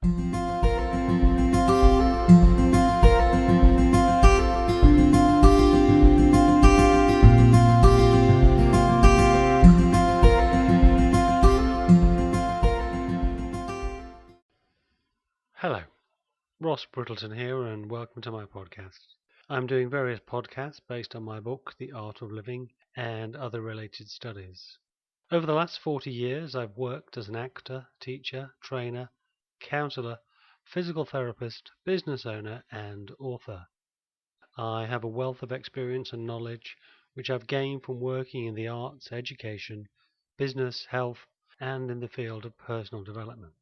Hello, Ross Brittleton here, and welcome to my podcast. I'm doing various podcasts based on my book, The Art of Living, and other related studies. Over the last 40 years, I've worked as an actor, teacher, trainer, counselor, physical therapist, business owner, and author. I have a wealth of experience and knowledge which I've gained from working in the arts, education, business, health, and in the field of personal development.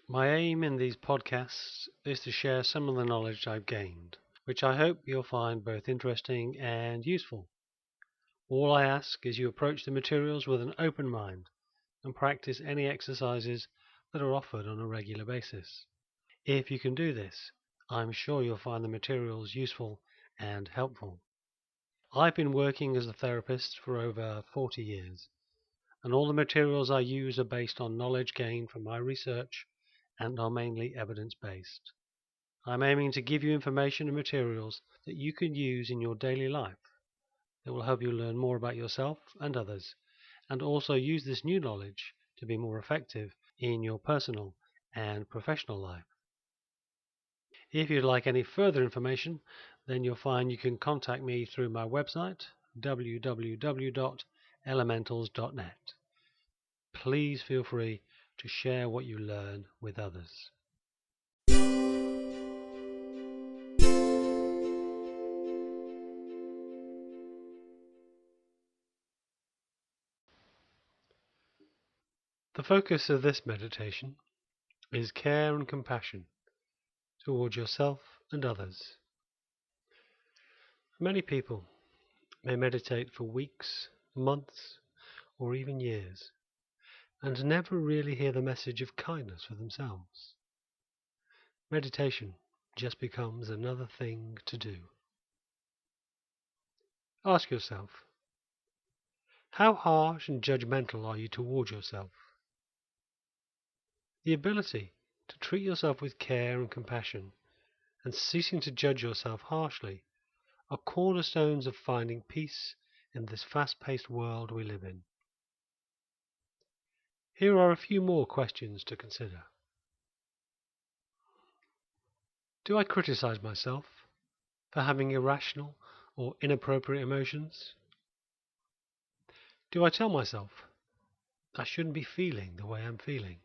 My aim in these podcasts is to share some of the knowledge I've gained, which I hope you'll find both interesting and useful. All I ask is you approach the materials with an open mind and practice any exercises that are offered on a regular basis. If you can do this, I'm sure you'll find the materials useful and helpful. I've been working as a therapist for over 40 years, and all the materials I use are based on knowledge gained from my research and are mainly evidence-based. I'm aiming to give you information and materials that you can use in your daily life that will help you learn more about yourself and others, and also use this new knowledge to be more effective in your personal and professional life. If you'd like any further information, then you'll find you can contact me through my website, www.elementals.net. Please feel free to share what you learn with others. The focus of this meditation is care and compassion towards yourself and others. Many people may meditate for weeks, months, or even years, and never really hear the message of kindness for themselves. Meditation just becomes another thing to do. Ask yourself, how harsh and judgmental are you towards yourself? The ability to treat yourself with care and compassion and ceasing to judge yourself harshly are cornerstones of finding peace in this fast-paced world we live in. Here are a few more questions to consider. Do I criticize myself for having irrational or inappropriate emotions? Do I tell myself I shouldn't be feeling the way I'm feeling?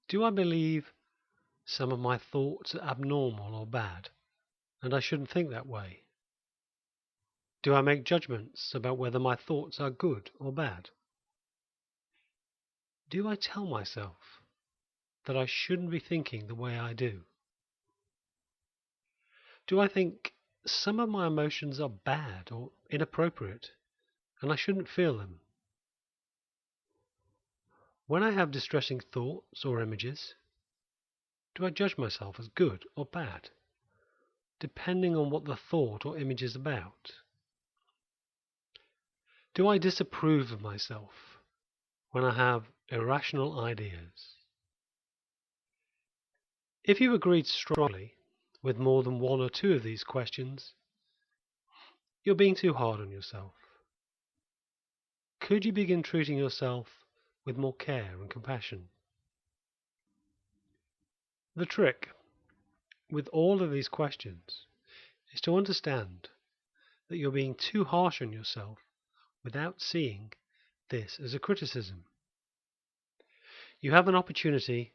Do I believe some of my thoughts are abnormal or bad, and I shouldn't think that way? Do I make judgments about whether my thoughts are good or bad? Do I tell myself that I shouldn't be thinking the way I do? Do I think some of my emotions are bad or inappropriate, and I shouldn't feel them? When I have distressing thoughts or images, do I judge myself as good or bad, depending on what the thought or image is about? Do I disapprove of myself when I have irrational ideas? If you agreed strongly with more than one or two of these questions, you're being too hard on yourself. Could you begin treating yourself with more care and compassion? The trick with all of these questions is to understand that you're being too harsh on yourself without seeing this as a criticism. You have an opportunity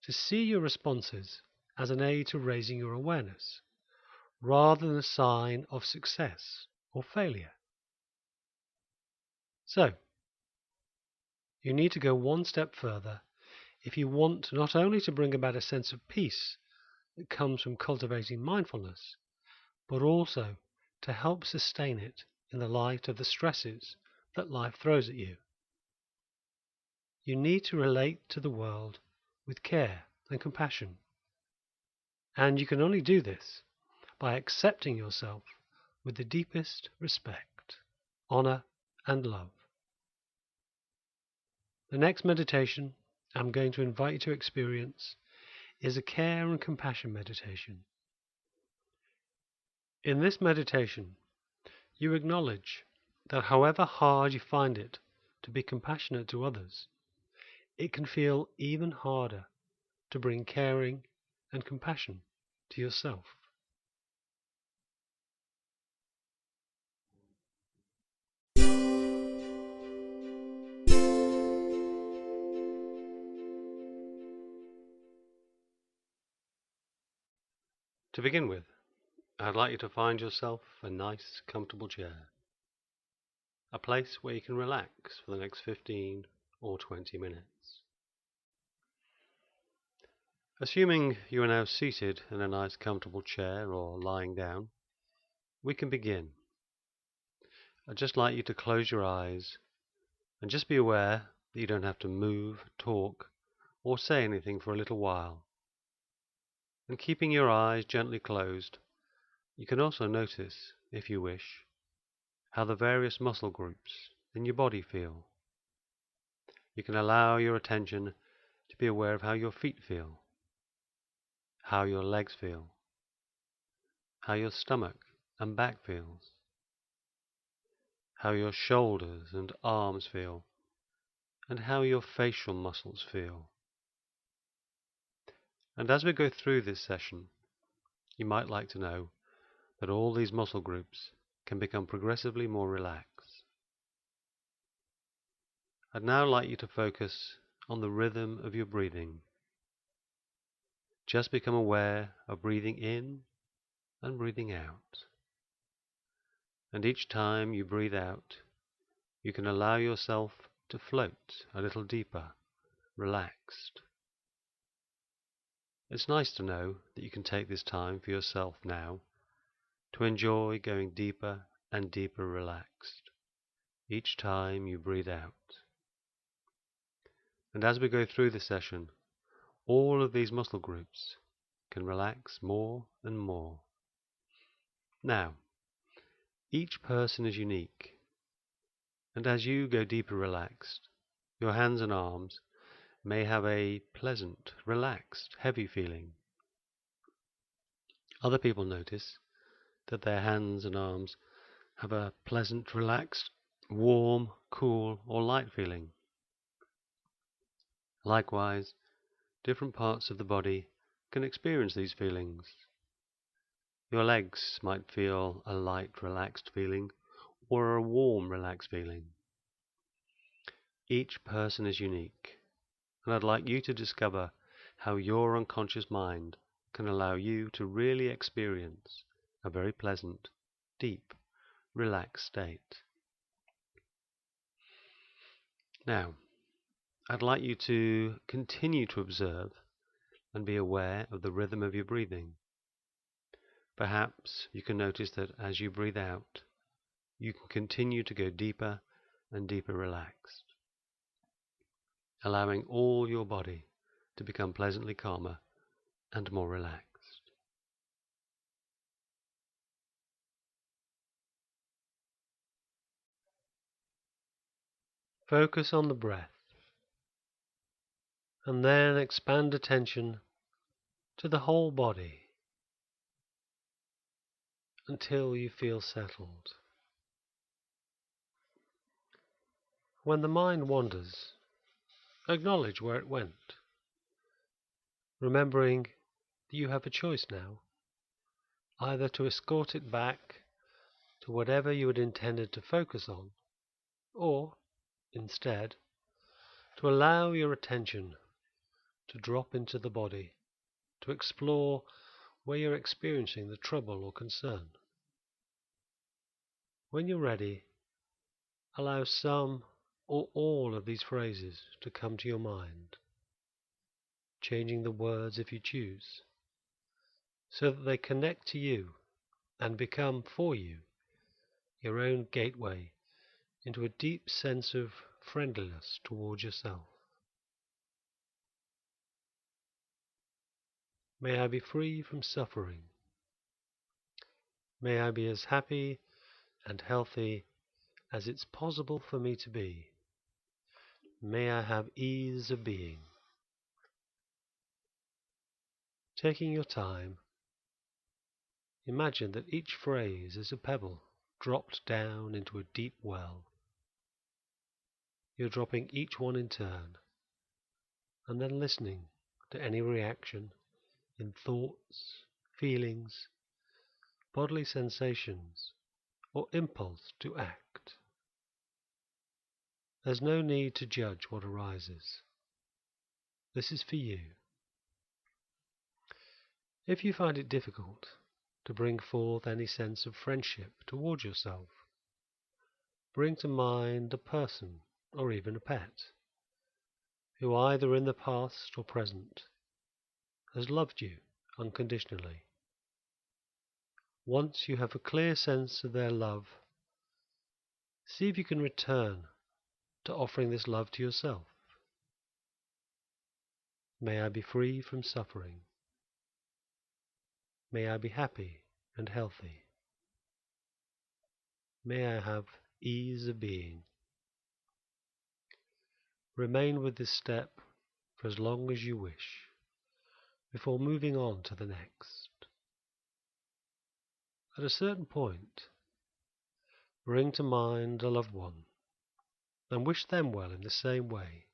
to see your responses as an aid to raising your awareness, rather than a sign of success or failure. So, you need to go one step further if you want not only to bring about a sense of peace that comes from cultivating mindfulness, but also to help sustain it in the light of the stresses that life throws at you. You need to relate to the world with care and compassion. And you can only do this by accepting yourself with the deepest respect, honor, and love. The next meditation I'm going to invite you to experience is a care and compassion meditation. In this meditation, you acknowledge that however hard you find it to be compassionate to others, it can feel even harder to bring caring and compassion to yourself. To begin with, I'd like you to find yourself a nice, comfortable chair, a place where you can relax for the next 15 or 20 minutes. Assuming you are now seated in a nice, comfortable chair or lying down, we can begin. I'd just like you to close your eyes and just be aware that you don't have to move, talk, or say anything for a little while. And keeping your eyes gently closed, you can also notice, if you wish, how the various muscle groups in your body feel. You can allow your attention to be aware of how your feet feel, how your legs feel, how your stomach and back feels, how your shoulders and arms feel, and how your facial muscles feel. And as we go through this session, you might like to know that all these muscle groups can become progressively more relaxed. I'd now like you to focus on the rhythm of your breathing. Just become aware of breathing in and breathing out. And each time you breathe out, you can allow yourself to float a little deeper, relaxed. It's nice to know that you can take this time for yourself now to enjoy going deeper and deeper relaxed each time you breathe out. And as we go through the session, all of these muscle groups can relax more and more. Now, each person is unique, and as you go deeper relaxed, your hands and arms may have a pleasant, relaxed, heavy feeling. Other people notice that their hands and arms have a pleasant, relaxed, warm, cool, or light feeling. Likewise, different parts of the body can experience these feelings. Your legs might feel a light, relaxed feeling or a warm, relaxed feeling. Each person is unique, and I'd like you to discover how your unconscious mind can allow you to really experience a very pleasant, deep, relaxed state. Now, I'd like you to continue to observe and be aware of the rhythm of your breathing. Perhaps you can notice that as you breathe out, you can continue to go deeper and deeper relaxed, allowing all your body to become pleasantly calmer and more relaxed. Focus on the breath, and then expand attention to the whole body until you feel settled. When the mind wanders, acknowledge where it went, remembering that you have a choice now, either to escort it back to whatever you had intended to focus on, or, instead, to allow your attention to drop into the body, to explore where you're experiencing the trouble or concern. When you're ready, allow some or all of these phrases to come to your mind, changing the words if you choose, so that they connect to you and become for you your own gateway into a deep sense of friendliness towards yourself. May I be free from suffering. May I be as happy and healthy as it's possible for me to be. May I have ease of being. Taking your time, imagine that each phrase is a pebble dropped down into a deep well. You're dropping each one in turn, and then listening to any reaction in thoughts, feelings, bodily sensations, or impulse to act. There's no need to judge what arises. This is for you. If you find it difficult to bring forth any sense of friendship towards yourself, bring to mind a person or even a pet who either in the past or present has loved you unconditionally. Once you have a clear sense of their love, see if you can return to offering this love to yourself. May I be free from suffering. May I be happy and healthy. May I have ease of being. Remain with this step for as long as you wish, before moving on to the next. At a certain point, bring to mind a loved one and wish them well in the same way,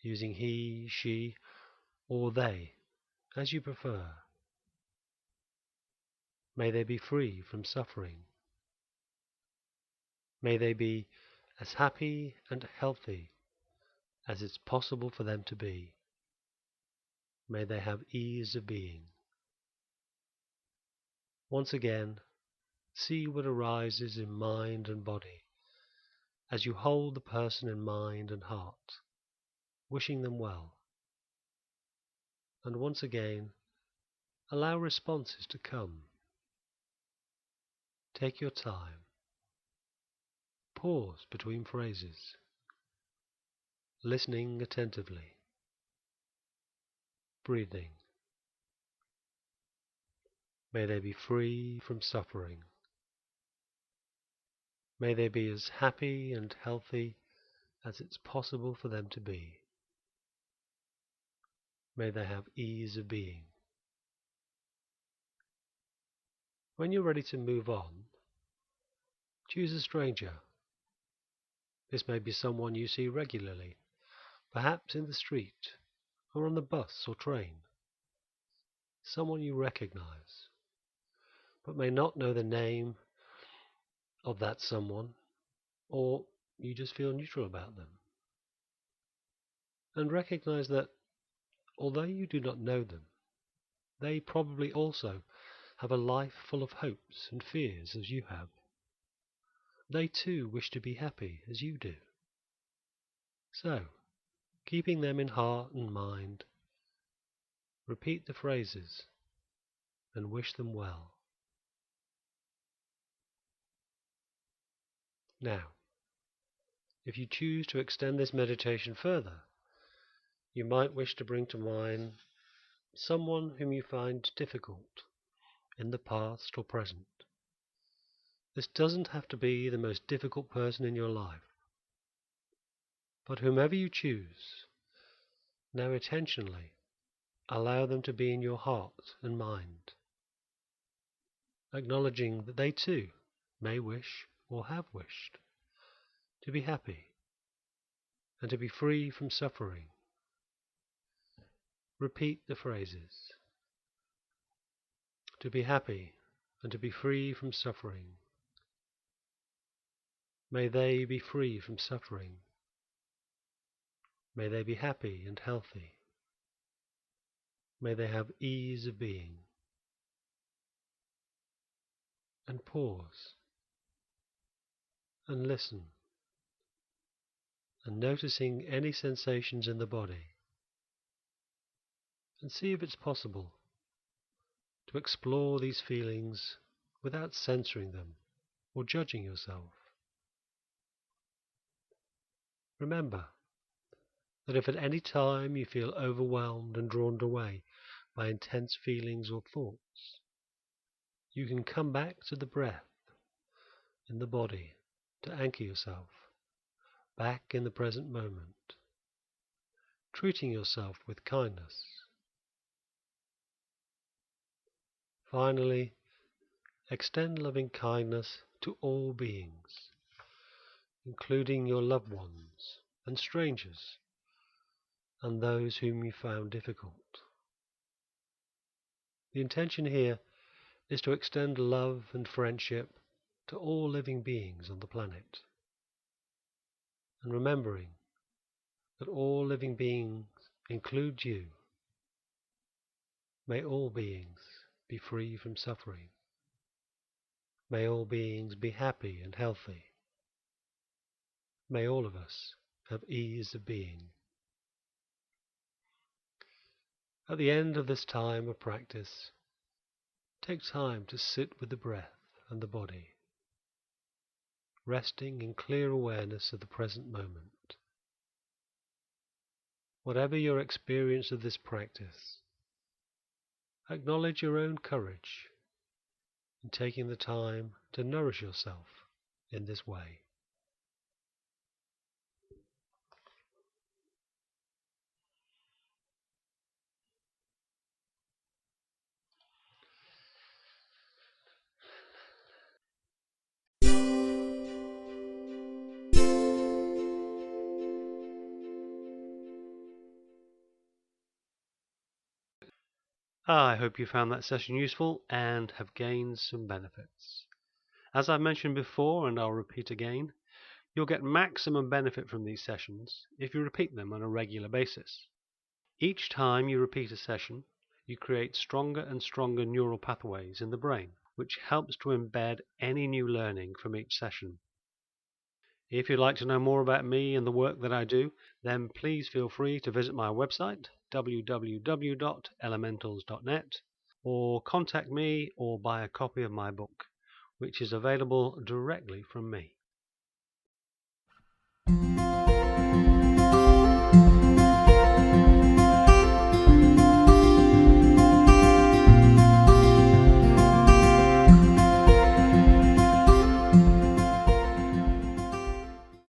using he, she, or they, as you prefer. May they be free from suffering. May they be as happy and healthy as it's possible for them to be. May they have ease of being. Once again, see what arises in mind and body as you hold the person in mind and heart, wishing them well. And once again, allow responses to come. Take your time. Pause between phrases, listening attentively, breathing. May they be free from suffering. May they be as happy and healthy as it's possible for them to be. May they have ease of being. When you're ready to move on, choose a stranger. This may be someone you see regularly, perhaps in the street or on the bus or train. Someone you recognize, but may not know the name of that someone, or you just feel neutral about them. And recognize that although you do not know them, they probably also have a life full of hopes and fears as you have. They too wish to be happy as you do. So, keeping them in heart and mind, repeat the phrases and wish them well. Now, if you choose to extend this meditation further, you might wish to bring to mind someone whom you find difficult in the past or present. This doesn't have to be the most difficult person in your life, but whomever you choose, now intentionally allow them to be in your heart and mind, acknowledging that they too may wish or have wished to be happy and to be free from suffering. Repeat the phrases. To be happy and to be free from suffering. May they be free from suffering. May they be happy and healthy. May they have ease of being. And pause and listen, and noticing any sensations in the body, and see if it's possible to explore these feelings without censoring them or judging yourself. Remember that if at any time you feel overwhelmed and drawn away by intense feelings or thoughts, you can come back to the breath in the body to anchor yourself back in the present moment, treating yourself with kindness Finally, extend loving kindness to all beings, including your loved ones and strangers, and those whom you found difficult. The intention here is to extend love and friendship to all living beings on the planet, and remembering that all living beings include you. May all beings be free from suffering. May all beings be happy and healthy. May all of us have ease of being. At the end of this time of practice, take time to sit with the breath and the body, resting in clear awareness of the present moment. Whatever your experience of this practice, acknowledge your own courage in taking the time to nourish yourself in this way. I hope you found that session useful and have gained some benefits. As I mentioned before, and I'll repeat again, you'll get maximum benefit from these sessions if you repeat them on a regular basis. Each time you repeat a session, you create stronger and stronger neural pathways in the brain, which helps to embed any new learning from each session. If you'd like to know more about me and the work that I do, then please feel free to visit my website, www.elementals.net, or contact me or buy a copy of my book, which is available directly from me.